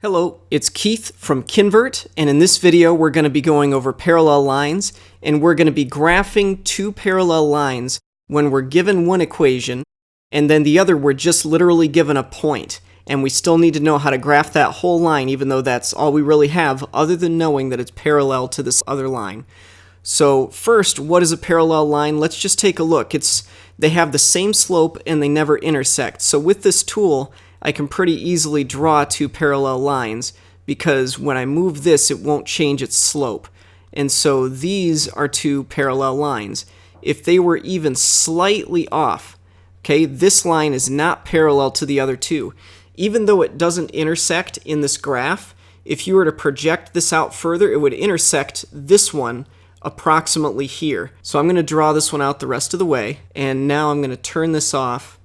Hello, it's Keith from Kinvert, and in this video we're going to be going over parallel lines, and we're going to be graphing two parallel lines when we're given one equation, and then the other we're just literally given a point, and we still need to know how to graph that whole line even though that's all we really have other than knowing that it's parallel to this other line. So first, what is a parallel line? Let's just take a look. They have the same slope and they never intersect. So with this tool, I can pretty easily draw two parallel lines because when I move this, it won't change its slope. And so these are two parallel lines. If they were even slightly off, okay, this line is not parallel to the other two. Even though it doesn't intersect in this graph, if you were to project this out further, it would intersect this one approximately here. So I'm going to draw this one out the rest of the way, and now I'm going to turn this off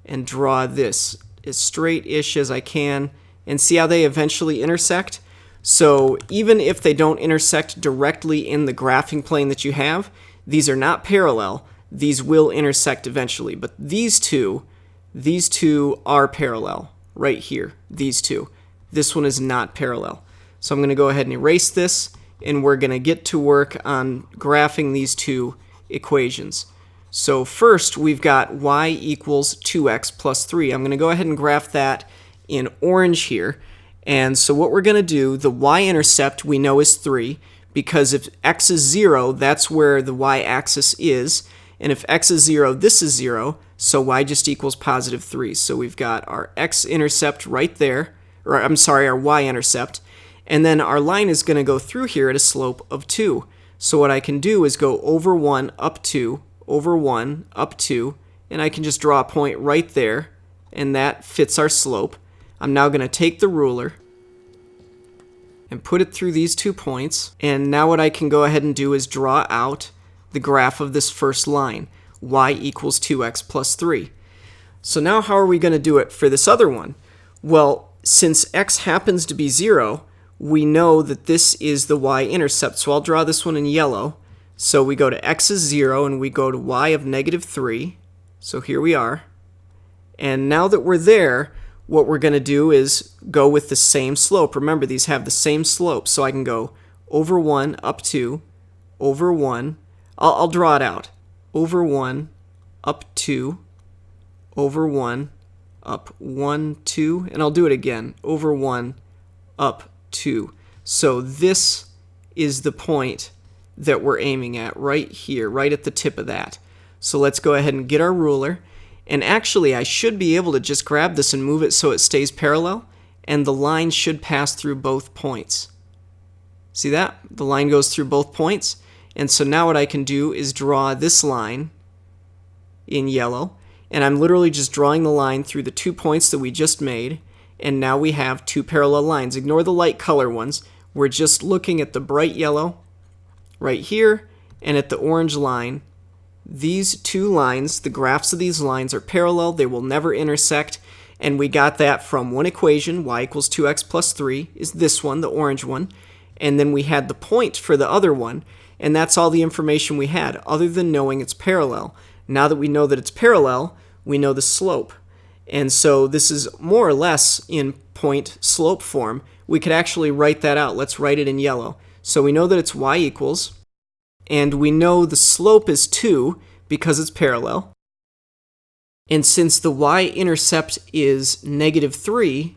and draw this as straight-ish as I can, and see how they eventually intersect. So even if they don't intersect directly in the graphing plane that you have, these are not parallel. These will intersect eventually, but these two are parallel right here, these two. This one is not parallel. So I'm going to go ahead and erase this, and we're going to get to work on graphing these two equations. So first, we've got y equals 2x plus 3. I'm going to go ahead and graph that in orange here. And so what we're going to do, the y-intercept we know is 3, because if x is 0, that's where the y-axis is. And if x is 0, this is 0, so y just equals positive 3. So we've got our x-intercept right there, or I'm sorry, our y-intercept. And then our line is going to go through here at a slope of 2. So what I can do is go over 1 up 2, over 1 up 2, and I can just draw a point right there, and that fits our slope. I'm now going to take the ruler and put it through these 2 points, and now what I can go ahead and do is draw out the graph of this first line, y equals 2x plus 3. So now how are we going to do it for this other one? Well, since x happens to be 0, we know that this is the y-intercept, so I'll draw this one in yellow. So we go to x is 0 and we go to y of negative 3. So here we are. And now that we're there, what we're going to do is go with the same slope. Remember, these have the same slope. So I can go over 1 up 2, over 1. I'll draw it out. Over 1 up 2, over 1 up 1, 2. And I'll do it again. Over 1 up 2. So this is the point that we're aiming at right here, right at the tip of that. So let's go ahead and get our ruler. And actually, I should be able to just grab this and move it so it stays parallel, and the line should pass through both points. See that? The line goes through both points. And so now what I can do is draw this line in yellow, and I'm literally just drawing the line through the 2 points that we just made, and now we have two parallel lines. Ignore the light color ones. We're just looking at the bright yellow right here, and at the orange line. These two lines, the graphs of these lines are parallel, they will never intersect, and we got that from one equation, y equals 2x plus 3, is this one, the orange one, and then we had the point for the other one, and that's all the information we had, other than knowing it's parallel. Now that we know that it's parallel, we know the slope. And so this is more or less in point slope form. We could actually write that out. Let's write it in yellow. So we know that it's y equals, and we know the slope is 2 because it's parallel. And since the y-intercept is negative 3,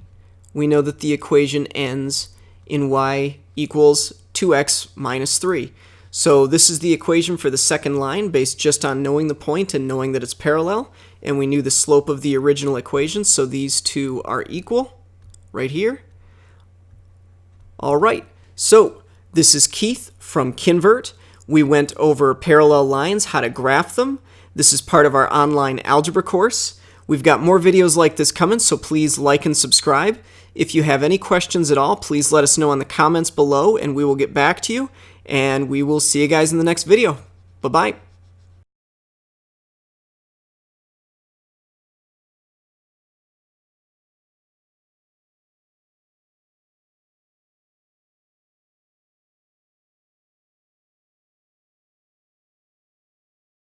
we know that the equation ends in y equals 2x minus 3. So this is the equation for the second line based just on knowing the point and knowing that it's parallel. And we knew the slope of the original equation, so these two are equal right here. All right, so this is Keith from Kinvert. We went over parallel lines, how to graph them. This is part of our online algebra course. We've got more videos like this coming, so please like and subscribe. If you have any questions at all, please let us know in the comments below, and we will get back to you. And we will see you guys in the next video. Bye-bye.